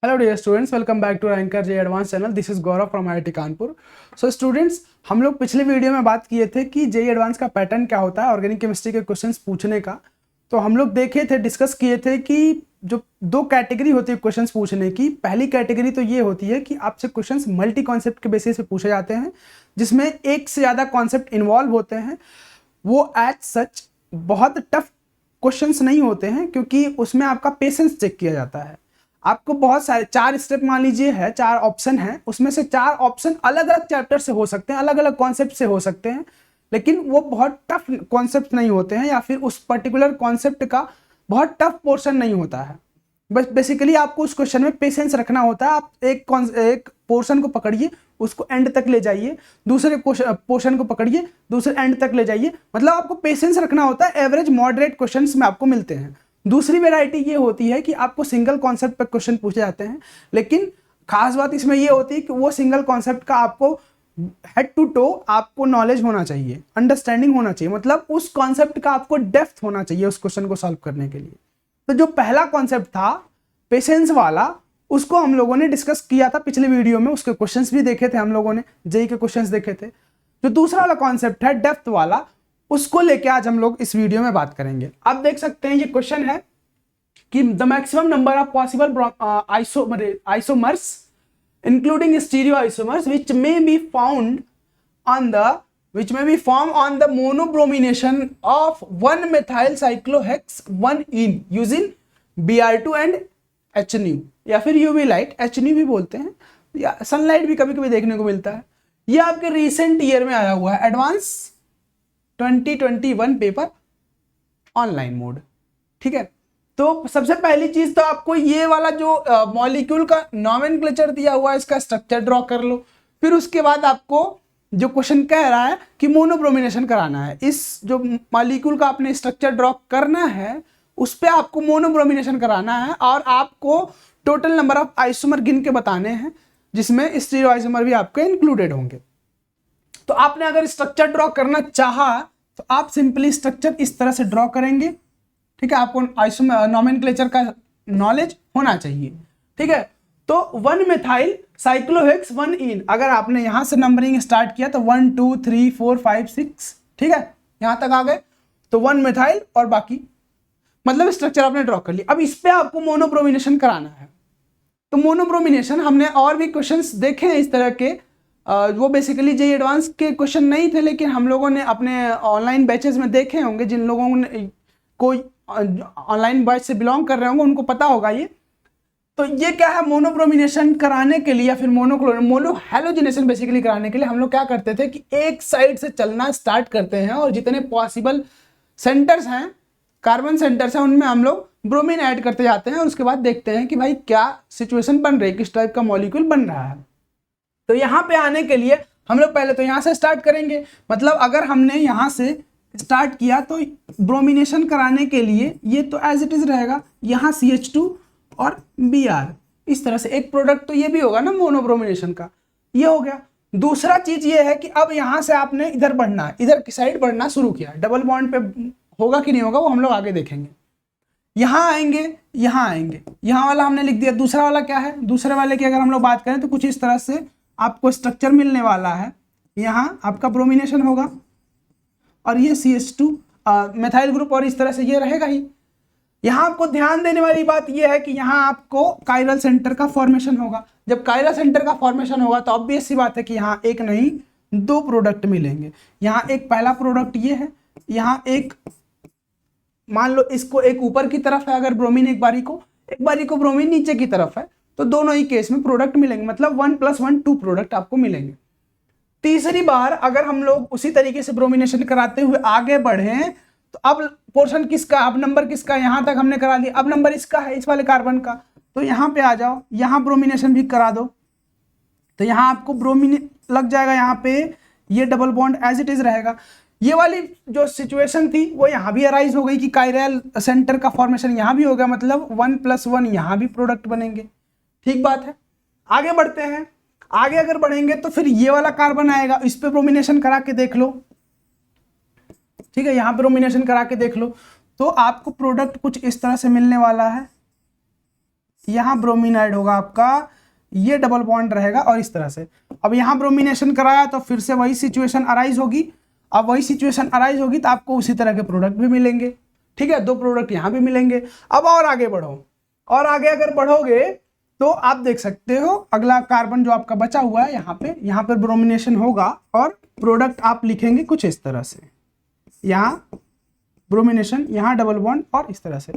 Hello dear students, welcome back to Ranker JEE Advance channel. This is Gaurav from IIT Kanpur. So students, हम लोग पिछले video में बात किए थे कि जे एडवांस का पैटर्न क्या होता है ऑर्गेनिक केमिस्ट्री के क्वेश्चंस पूछने का। तो हम लोग देखे थे, डिस्कस किए थे कि जो दो कैटेगरी होती है क्वेश्चंस पूछने की। पहली कैटेगरी तो ये होती है कि आपसे क्वेश्चंस मल्टी कॉन्सेप्ट के बेसिस पे पूछे जाते हैं, जिसमें एक से ज़्यादा कॉन्सेप्ट इन्वॉल्व होते हैं। वो एज सच बहुत टफ क्वेश्चंस नहीं होते हैं, क्योंकि उसमें आपका पेशेंस चेक किया जाता है। आपको बहुत सारे 4 स्टेप मान लीजिए है, 4 ऑप्शन है, उसमें से 4 ऑप्शन अलग अलग चैप्टर से हो सकते हैं, अलग अलग कॉन्सेप्ट से हो सकते हैं, लेकिन वो बहुत टफ कॉन्सेप्ट नहीं होते हैं, या फिर उस पर्टिकुलर कॉन्सेप्ट का बहुत टफ पोर्शन नहीं होता है। बस बेसिकली आपको उस क्वेश्चन में पेशेंस रखना होता है। आप एक पोर्शन को पकड़िए, उसको एंड तक ले जाइए, दूसरे पोर्शन को पकड़िए, दूसरे एंड तक ले जाइए। मतलब आपको पेशेंस रखना होता है। एवरेज मॉडरेट क्वेश्चंस में आपको मिलते हैं। दूसरी वैरायटी ये होती है कि आपको सिंगल कॉन्सेप्ट पर क्वेश्चन पूछे जाते हैं, लेकिन खास बात इसमें ये होती है कि वो सिंगल कॉन्सेप्ट का आपको हेड टू टो आपको नॉलेज होना चाहिए, अंडरस्टैंडिंग होना चाहिए। मतलब उस कॉन्सेप्ट का आपको डेप्थ होना चाहिए उस क्वेश्चन को सॉल्व करने के लिए। तो जो पहला कॉन्सेप्ट था पेशेंस वाला, उसको हम लोगों ने डिस्कस किया था पिछले वीडियो में। उसके क्वेश्चंस भी देखे थे हम लोगों ने, जेई के क्वेश्चंस देखे थे। जो दूसरा वाला कॉन्सेप्ट है डेप्थ वाला, उसको लेके आज हम लोग इस वीडियो में बात करेंगे। आप देख सकते हैं ये क्वेश्चन है कि the maximum number of possible isomers including stereo isomers which may be formed on the monobromination of 1-methyl cyclohex 1-ene using Br2 and HNu, या फिर UV लाइट, HNu भी बोलते हैं, या सनलाइट भी कभी कभी देखने को मिलता है। ये आपके रिसेंट ईयर में आया हुआ है, एडवांस 2021 पेपर ऑनलाइन मोड। ठीक है, तो सबसे पहली चीज तो आपको ये वाला जो मॉलिक्यूल का नॉमेनक्लेचर दिया हुआ है, इसका स्ट्रक्चर ड्रॉ कर लो। फिर उसके बाद आपको जो क्वेश्चन कह रहा है कि मोनोब्रोमिनेशन कराना है, इस जो मॉलिक्यूल का आपने स्ट्रक्चर ड्रॉ करना है, उस पर आपको मोनोब्रोमिनेशन कराना है, और आपको टोटल नंबर ऑफ आइसोमर गिन के बताने हैं, जिसमें स्टीरियो आइसोमर भी आपके इंक्लूडेड होंगे। तो आपने अगर स्ट्रक्चर ड्रॉ करना चाहा तो आप सिंपली स्ट्रक्चर इस तरह से ड्रॉ करेंगे। ठीक है, आपको आइसोमर नॉमेनक्लेचर का नॉलेज होना चाहिए। ठीक है, तो 1-methyl cyclohexane 1-ene, अगर आपने यहां से नंबरिंग स्टार्ट किया तो 1 2 3 4 5 6, ठीक है, यहां तक आ गए तो 1-methyl और बाकी, मतलब स्ट्रक्चर आपने ड्रॉ कर लिया। अब इस पे आपको मोनोब्रोमिनेशन कराना है। तो मोनोब्रोमिनेशन हमने और भी क्वेश्चंस देखे हैं इस तरह के, वो बेसिकली जेईई एडवांस के क्वेश्चन नहीं थे, लेकिन हम लोगों ने अपने ऑनलाइन बैचेस में देखे होंगे। जिन लोगों ने कोई ऑनलाइन बैच से बिलोंग कर रहे होंगे उनको पता होगा ये। तो ये क्या है, मोनोब्रोमिनेशन कराने के लिए या फिर मोनोहैलोजिनेशन बेसिकली कराने के लिए हम लोग क्या करते थे कि एक साइड से चलना स्टार्ट करते हैं, और जितने पॉसिबल सेंटर्स हैं, कार्बन सेंटर्स हैं, उनमें हम लोग ब्रोमीन ऐड करते जाते हैं, और उसके बाद देखते हैं कि भाई क्या सिचुएशन बन रही है, किस टाइप का मॉलिक्यूल बन रहा है। तो यहाँ पे आने के लिए हम लोग पहले तो यहाँ से स्टार्ट करेंगे। मतलब अगर हमने यहाँ से स्टार्ट किया तो ब्रोमिनेशन कराने के लिए ये तो एज इट इज रहेगा, यहाँ CH2 और Br, इस तरह से एक प्रोडक्ट तो ये भी होगा ना मोनोब्रोमिनेशन का, ये हो गया। दूसरा चीज ये है कि अब यहाँ से आपने इधर बढ़ना है, इधर की साइड बढ़ना शुरू किया। डबल बॉन्ड पे होगा कि नहीं होगा वो हम लोग आगे देखेंगे। यहाँ आएंगे, यहाँ आएंगे, यहाँ वाला हमने लिख दिया। दूसरा वाला क्या है, दूसरे वाले की अगर हम लोग बात करें तो कुछ इस तरह से आपको स्ट्रक्चर मिलने वाला है। यहाँ आपका ब्रोमिनेशन होगा, और ये CH2 मेथाइल ग्रुप, और इस तरह से ये रहेगा ही। यहाँ आपको ध्यान देने वाली बात यह है कि यहाँ आपको कायरल सेंटर का फॉर्मेशन होगा। जब कायरल सेंटर का फॉर्मेशन होगा तो ऑब्वियस सी बात है कि यहाँ एक नहीं 2 प्रोडक्ट मिलेंगे। यहाँ एक पहला प्रोडक्ट ये है, यहाँ एक मान लो इसको एक ऊपर की तरफ है अगर ब्रोमीन, एक बारी को ब्रोमीन नीचे की तरफ है, तो दोनों ही केस में प्रोडक्ट मिलेंगे। मतलब 1 + 1 2 प्रोडक्ट आपको मिलेंगे। तीसरी बार अगर हम लोग उसी तरीके से ब्रोमिनेशन कराते हुए आगे बढ़े तो अब पोर्शन किसका, अब नंबर किसका, यहां तक हमने करा दिया, अब नंबर इसका है, इस वाले कार्बन का। तो यहां पे आ जाओ, यहां ब्रोमिनेशन भी करा दो, तो यहां आपको ब्रोमिन लग जाएगा। यहाँ पे ये double bond as it is रहेगा। ये वाली जो सिचुएशन थी वो यहाँ भी अराइज हो गई कि कायरल सेंटर का फॉर्मेशन यहाँ भी हो गया, मतलब 1 + 1 यहाँ भी प्रोडक्ट बनेंगे। ठीक बात है, आगे बढ़ते हैं। आगे अगर बढ़ेंगे तो फिर ये वाला कार्बन आएगा, इस पे ब्रोमिनेशन करा के देख लो। ठीक है, यहाँ ब्रोमिनेशन करा के देख लो, तो आपको प्रोडक्ट कुछ इस तरह से मिलने वाला है। यहाँ ब्रोमीन ऐड होगा आपका, ये डबल बॉन्ड रहेगा और इस तरह से। अब यहाँ ब्रोमिनेशन कराया तो फिर से वही सिचुएशन अराइज होगी। अब वही सिचुएशन अराइज होगी तो आपको उसी तरह के प्रोडक्ट भी मिलेंगे, ठीक है, 2 प्रोडक्ट यहाँ भी मिलेंगे। अब और आगे बढ़ो, और आगे अगर बढ़ोगे तो आप देख सकते हो अगला कार्बन जो आपका बचा हुआ है यहाँ पे ब्रोमिनेशन होगा और प्रोडक्ट आप लिखेंगे कुछ इस तरह से, यहाँ ब्रोमिनेशन, यहाँ डबल बॉन्ड और इस तरह से,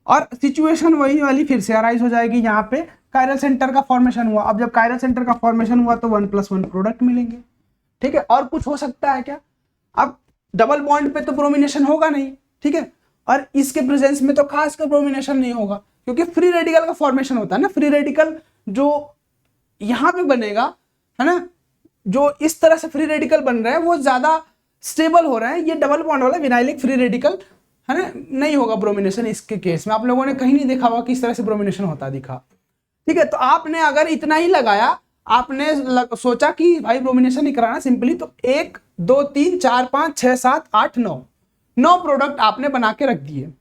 और सिचुएशन वही वाली फिर से अराइज हो जाएगी। यहाँ पे कायरल सेंटर का फॉर्मेशन हुआ। अब जब कायरल सेंटर का फॉर्मेशन हुआ तो 1+1 प्रोडक्ट मिलेंगे, ठीक है। और कुछ हो सकता है क्या? अब डबल बॉन्ड पे तो ब्रोमिनेशन होगा नहीं, ठीक है, और इसके प्रेजेंस में तो खास कर ब्रोमिनेशन नहीं होगा, क्योंकि फ्री रेडिकल का फॉर्मेशन होता है ना। फ्री रेडिकल जो यहाँ पे बनेगा, है ना, जो इस तरह से फ्री रेडिकल बन रहा है वो ज्यादा स्टेबल हो रहा है। ये डबल बॉन्ड वाला विनाइलिक फ्री रेडिकल, है ना, नहीं होगा ब्रोमिनेशन इसके केस में। आप लोगों ने कहीं नहीं देखा होगा कि इस तरह से ब्रोमिनेशन होता दिखा, ठीक है। तो आपने अगर इतना ही लगाया, आपने सोचा कि भाई ब्रोमिनेशन नहीं कराना सिंपली, तो 1 2 3 4 5 6 7 8 9 प्रोडक्ट आपने बना के रख दिए,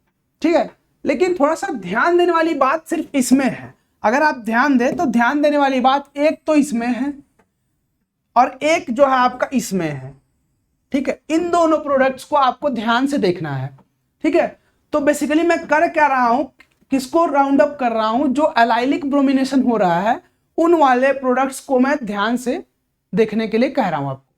ठीक है। लेकिन थोड़ा सा ध्यान देने वाली बात सिर्फ इसमें है। अगर आप ध्यान दें तो ध्यान देने वाली बात एक तो इसमें है और एक जो है आपका इसमें है, ठीक है। इन दोनों प्रोडक्ट्स को आपको ध्यान से देखना है, ठीक है। तो बेसिकली मैं कर क्या रहा हूं, किसको राउंड अप कर रहा हूं, जो एलाइलिक ब्रोमिनेशन हो रहा है उन वाले प्रोडक्ट्स को मैं ध्यान से देखने के लिए कह रहा हूं आपको।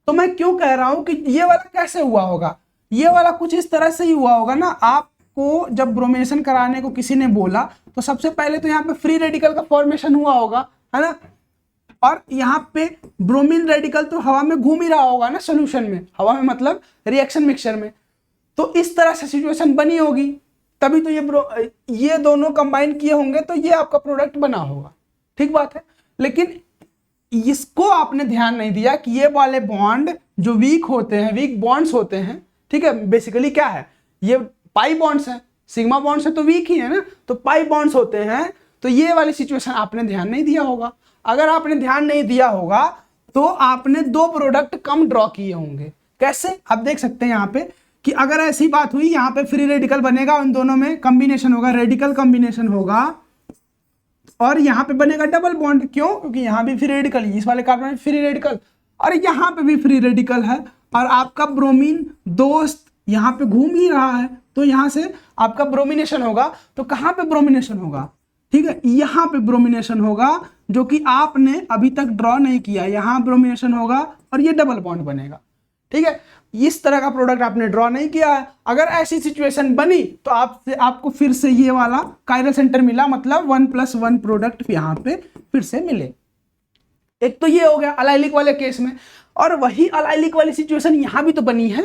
तो मैं क्यों कह रहा हूं कि ये वाला कैसे हुआ होगा, ये वाला कुछ इस तरह से ही हुआ होगा ना। आपको जब ब्रोमिनेशन कराने को किसी ने बोला तो सबसे पहले तो यहाँ पे फ्री रेडिकल का फॉर्मेशन हुआ होगा, है ना, और यहाँ पे ब्रोमीन रेडिकल तो हवा में घूम ही रहा होगा ना सोल्यूशन में, हवा में मतलब रिएक्शन मिक्सचर में। तो इस तरह से सिचुएशन बनी होगी, तभी तो ये दोनों कंबाइन किए होंगे तो ये आपका प्रोडक्ट बना होगा, ठीक बात है। लेकिन इसको आपने ध्यान नहीं दिया कि ये वाले बॉन्ड जो वीक होते हैं, वीक बॉन्ड्स होते हैं, ठीक है, बेसिकली क्या है, ये पाई बॉन्ड्स हैं, सिग्मा बॉन्ड्स है तो वीक ही है ना, तो पाई बॉन्ड्स होते हैं। तो ये वाली सिचुएशन आपने ध्यान नहीं दिया होगा। अगर आपने ध्यान नहीं दिया होगा तो आपने 2 प्रोडक्ट कम ड्रॉ किए होंगे। कैसे? आप देख सकते हैं यहाँ पे कि अगर ऐसी बात हुई, यहाँ पे फ्री रेडिकल बनेगा, उन दोनों में कॉम्बिनेशन होगा, रेडिकल कॉम्बिनेशन होगा और यहाँ पे बनेगा डबल बॉन्ड। क्यों? क्योंकि यहाँ भी फ्री रेडिकल, इस वाले कार्बन में फ्री रेडिकल और यहाँ पे भी फ्री रेडिकल है और आपका ब्रोमीन दोस्त यहाँ पे घूम ही रहा है, तो यहाँ से आपका ब्रोमिनेशन होगा। तो कहाँ पे ब्रोमिनेशन होगा? ठीक है, यहाँ पे ब्रोमिनेशन होगा, जो कि आपने अभी तक ड्रॉ नहीं किया। यहाँ ब्रोमिनेशन होगा और ये डबल बॉन्ड बनेगा, ठीक है। इस तरह का प्रोडक्ट आपने ड्रॉ नहीं किया है। अगर ऐसी सिचुएशन बनी तो आपको फिर से ये वाला कायरल सेंटर मिला, मतलब 1+1 प्रोडक्ट यहाँ पे फिर से मिले। एक तो ये हो गया अलाइलिक वाले केस में, और वही अलाइलिक वाली सिचुएशन यहाँ भी तो बनी है।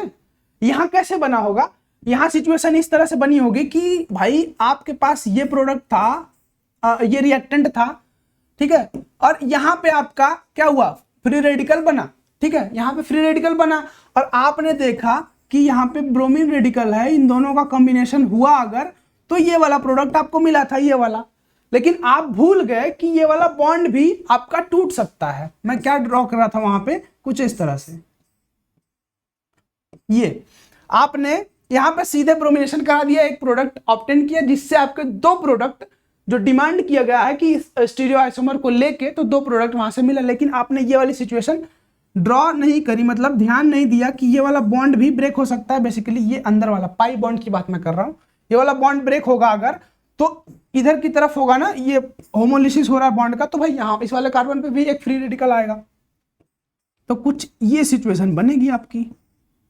यहाँ कैसे बना होगा? यहाँ सिचुएशन इस तरह से बनी होगी कि भाई आपके पास ये प्रोडक्ट था, ये रिएक्टेंट था, ठीक है, और यहाँ पे आपका क्या हुआ? फ्री रेडिकल बना, ठीक है, यहाँ पे फ्री रेडिकल बना और आपने देखा कि यहाँ पे ब्रोमीन रेडिकल है, इन दोनों का कॉम्बिनेशन हुआ अगर, तो ये वाला प्रोडक्ट आपको मिला था, ये वाला। लेकिन आप भूल गए कि ये वाला बॉन्ड भी आपका टूट सकता है। मैं क्या ड्रॉ कर रहा था वहां पे? कुछ इस तरह से, ये आपने यहाँ पे सीधे ब्रोमिनेशन करा दिया, एक प्रोडक्ट ऑब्टेन किया, जिससे आपके 2 प्रोडक्ट जो डिमांड किया गया है कि स्टीरियो आइसोमर को लेके, तो 2 प्रोडक्ट वहां से मिला। लेकिन आपने ये वाली सिचुएशन ड्रॉ नहीं करी, मतलब ध्यान नहीं दिया कि ये वाला बॉन्ड भी ब्रेक हो सकता है। बेसिकली ये अंदर वाला पाई बॉन्ड की बात मैं कर रहा हूँ, ये वाला बॉन्ड ब्रेक होगा अगर, तो इधर की तरफ होगा ना, ये होमोलिसिस हो रहा है बॉन्ड का, तो भाई यहाँ इस वाले कार्बन पे भी एक फ्री रेडिकल आएगा। तो कुछ ये सिचुएशन बनेगी आपकी,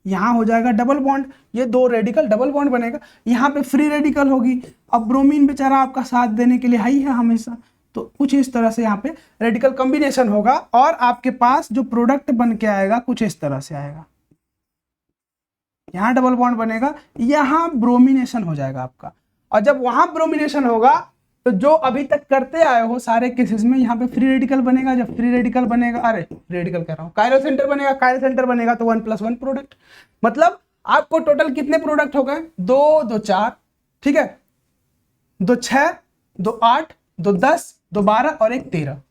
यहाँ हो जाएगा डबल बॉन्ड, ये 2 रेडिकल डबल बॉन्ड बनेगा, यहाँ पे फ्री रेडिकल होगी। अब ब्रोमीन बेचारा आपका साथ देने के लिए हाई है हमेशा, तो कुछ इस तरह से यहाँ पे रेडिकल कॉम्बिनेशन होगा और आपके पास जो प्रोडक्ट बन के आएगा कुछ इस तरह से आएगा। यहाँ डबल बॉन्ड बनेगा, यहाँ ब्रोमिनेशन हो जाएगा आपका, और जब वहां ब्रोमिनेशन होगा तो जो अभी तक करते आए हो सारे केसेस में, यहाँ पे फ्री रेडिकल बनेगा। जब फ्री रेडिकल बनेगा, अरे रेडिकल कह रहा हूँ, कायरल सेंटर बनेगा, कायरल सेंटर बनेगा तो 1+1 प्रोडक्ट। मतलब आपको टोटल कितने प्रोडक्ट हो गए? 2 2 4, ठीक है, 2 6 2 8 2 10 2 12 और एक 13।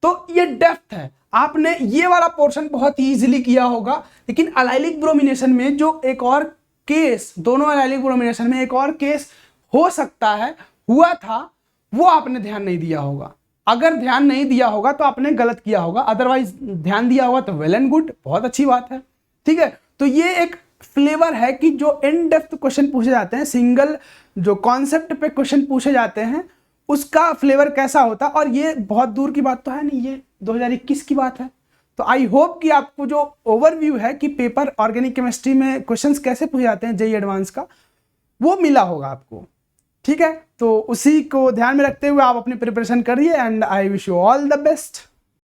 तो ये डेप्थ है। आपने ये वाला पोर्शन बहुत इजीली किया होगा, लेकिन अलाइलिक ब्रोमिनेशन में जो एक और केस, दोनों अलाइलिक ब्रोमिनेशन में एक और केस हो सकता है, हुआ था, वो आपने ध्यान नहीं दिया होगा। अगर ध्यान नहीं दिया होगा तो आपने गलत किया होगा, अदरवाइज ध्यान दिया होगा तो वेल एंड गुड, बहुत अच्छी बात है। ठीक है, तो ये एक फ्लेवर है कि जो इन डेप्थ क्वेश्चन पूछे जाते हैं, सिंगल जो कॉन्सेप्ट पे क्वेश्चन पूछे जाते हैं, उसका फ्लेवर कैसा होता है। और ये बहुत दूर की बात तो है नहीं, ये 2021 की बात है। तो आई होप कि आपको जो ओवरव्यू है कि पेपर ऑर्गेनिक केमिस्ट्री में क्वेश्चंस कैसे पूछे जाते हैं जेईई एडवांस का, वो मिला होगा आपको। ठीक है, तो उसी को ध्यान में रखते हुए आप अपनी प्रिपरेशन करिए and I wish you all the best.